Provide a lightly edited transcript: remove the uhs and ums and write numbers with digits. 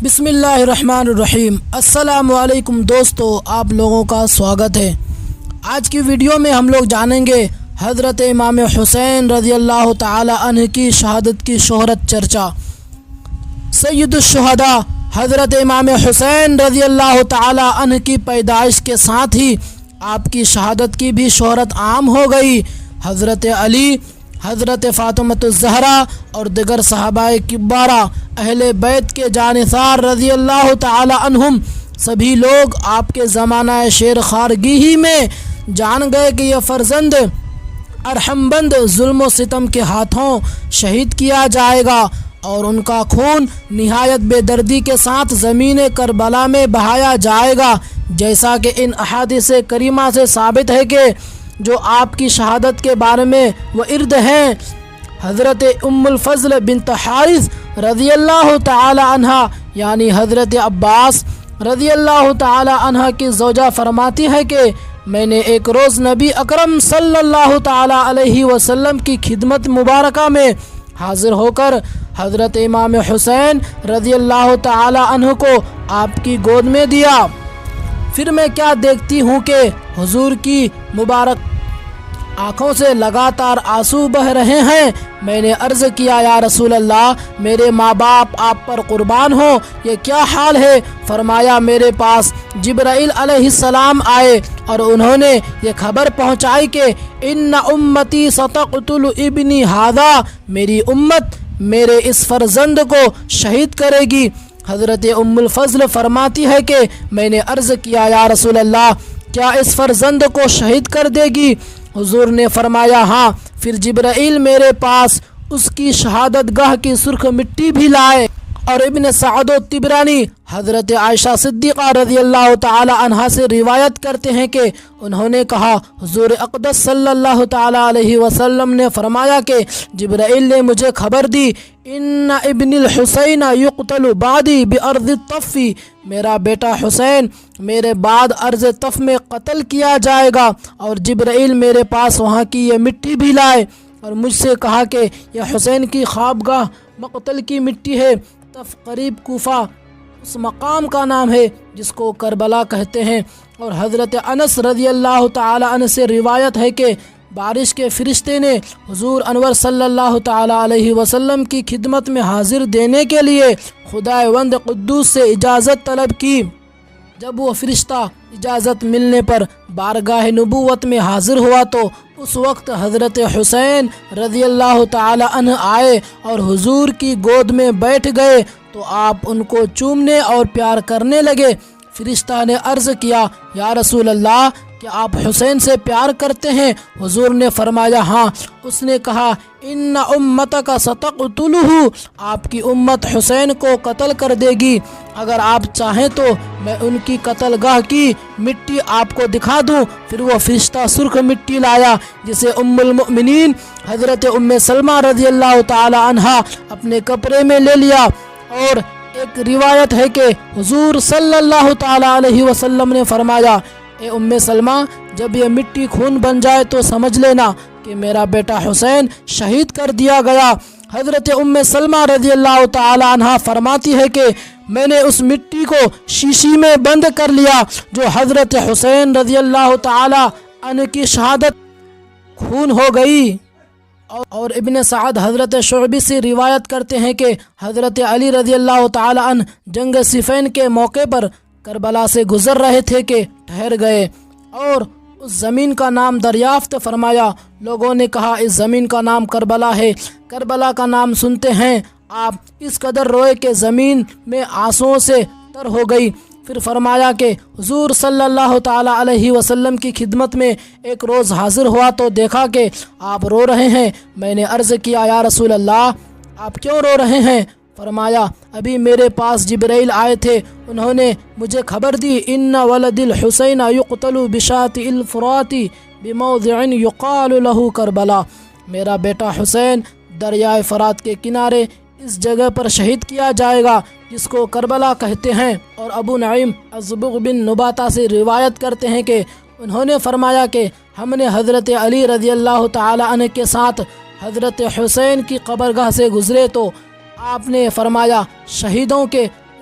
بسم اللہ الرحمن الرحیم۔ السلام علیکم دوستو، آپ لوگوں کا سواگت ہے۔ آج کی ویڈیو میں ہم لوگ جانیں گے حضرت امام حسین رضی اللہ تعالی عنہ کی شہادت کی شہرت چرچا۔ سید الشہداء حضرت امام حسین رضی اللہ تعالی عنہ کی پیدائش کے ساتھ ہی آپ کی شہادت کی بھی شہرت عام ہو گئی۔ حضرت علی، حضرت فاطمۃ الزہرا اور دیگر صحابہ کبارہ اہل بیت کے جانثار رضی اللہ تعالی عنہم سبھی لوگ آپ کے زمانہ شیر خارگی ہی میں جان گئے کہ یہ فرزند ارحم بند ظلم و ستم کے ہاتھوں شہید کیا جائے گا اور ان کا خون نہایت بے دردی کے ساتھ زمین کربلا میں بہایا جائے گا، جیسا کہ ان احادیث کریمہ سے ثابت ہے کہ جو آپ کی شہادت کے بارے میں وہ ارد ہیں۔ حضرت ام الفضل بنت حارث رضی اللہ تعالی عنہ یعنی حضرت عباس رضی اللہ تعالی عنہ کی زوجہ فرماتی ہے کہ میں نے ایک روز نبی اکرم صلی اللہ تعالی علیہ وسلم کی خدمت مبارکہ میں حاضر ہو کر حضرت امام حسین رضی اللہ تعالی عنہ کو آپ کی گود میں دیا۔ پھر میں کیا دیکھتی ہوں کہ حضور کی مبارک آنکھوں سے لگاتار آنسو بہ رہے ہیں۔ میں نے عرض کیا، یا رسول اللہ، میرے ماں باپ آپ پر قربان ہوں، یہ کیا حال ہے؟ فرمایا، میرے پاس جبرائیل علیہ السلام آئے اور انہوں نے یہ خبر پہنچائی کہ ان امتی ستقتل ابنی ھذا، میری امت میرے اس فرزند کو شہید کرے گی۔ حضرت ام الفضل فرماتی ہے کہ میں نے عرض کیا، یا رسول اللہ، کیا اس فرزند کو شہید کر دے گی؟ حضور نے فرمایا، ہاں۔ پھر جبرائیل میرے پاس اس کی شہادت گاہ کی سرخ مٹی بھی لائے۔ اور ابن سعد الطبرانی حضرت عائشہ صدیقہ رضی اللہ تعالی عنہا سے روایت کرتے ہیں کہ انہوں نے کہا، حضور اقدس صلی اللہ تعالی علیہ وسلم نے فرمایا کہ جبرائیل نے مجھے خبر دی، ان ابن الحسین یقتل بعدی بارض الطف، میرا بیٹا حسین میرے بعد ارض طف میں قتل کیا جائے گا۔ اور جبرائیل میرے پاس وہاں کی یہ مٹی بھی لائے اور مجھ سے کہا کہ یہ حسین کی خوابگاہ مقتل کی مٹی ہے۔ طف قریب کوفہ اس مقام کا نام ہے جس کو کربلا کہتے ہیں۔ اور حضرت انس رضی اللہ تعالی عنہ سے روایت ہے کہ بارش کے فرشتے نے حضور انور صلی اللہ تعالی علیہ وسلم کی خدمت میں حاضر دینے کے لیے خداوند قدوس سے اجازت طلب کی۔ جب وہ فرشتہ اجازت ملنے پر بارگاہ نبوت میں حاضر ہوا تو اس وقت حضرت حسین رضی اللہ تعالی عنہ آئے اور حضور کی گود میں بیٹھ گئے تو آپ ان کو چومنے اور پیار کرنے لگے۔ فرشتہ نے عرض کیا، یا رسول اللہ، کہ آپ حسین سے پیار کرتے ہیں؟ حضور نے فرمایا، ہاں۔ اس نے کہا، ان امتک ستقتلہ، آپ کی امت حسین کو قتل کر دے گی۔ اگر آپ چاہیں تو میں ان کی قتل گاہ کی مٹی آپ کو دکھا دوں۔ پھر وہ فرشتہ سرخ مٹی لایا جسے ام المؤمنین حضرت ام سلمہ رضی اللہ تعالی عنہا اپنے کپڑے میں لے لیا۔ اور ایک روایت ہے کہ حضور صلی اللہ تعالی علیہ وسلم نے فرمایا، اے ام سلمہ، جب یہ مٹی خون بن جائے تو سمجھ لینا کہ میرا بیٹا حسین شہید کر دیا گیا۔ حضرت ام سلمہ رضی اللہ تعالی عنہ فرماتی ہے کہ میں نے اس مٹی کو شیشی میں بند کر لیا جو حضرت حسین رضی اللہ تعالی عنہ کی شہادت خون ہو گئی۔ اور ابن سعد حضرت شعبی سے روایت کرتے ہیں کہ حضرت علی رضی اللہ تعالی عنہ جنگ صفین کے موقع پر کربلا سے گزر رہے تھے کہ ٹھہر گئے اور اس زمین کا نام دریافت فرمایا۔ لوگوں نے کہا، اس زمین کا نام کربلا ہے۔ کربلا کا نام سنتے ہیں آپ اس قدر روئے کہ زمین میں آنسوؤں سے تر ہو گئی۔ پھر فرمایا کہ حضور صلی اللہ تعالی علیہ وسلم کی خدمت میں ایک روز حاضر ہوا تو دیکھا کہ آپ رو رہے ہیں۔ میں نے عرض کیا، یا رسول اللہ، آپ کیوں رو رہے ہیں؟ فرمایا، ابھی میرے پاس جبرائیل آئے تھے، انہوں نے مجھے خبر دی، ان ولد الحسین یقتل بشاط الفرات بموضع یقال له کربلا، میرا بیٹا حسین دریائے فرات کے کنارے اس جگہ پر شہید کیا جائے گا جس کو کربلا کہتے ہیں۔ اور ابو نعیم الزبغ بن نباتہ سے روایت کرتے ہیں کہ انہوں نے فرمایا کہ ہم نے حضرت علی رضی اللہ تعالی عنہ کے ساتھ حضرت حسین کی قبرگاہ سے گزرے تو آپ نے فرمایا، شہیدوں کے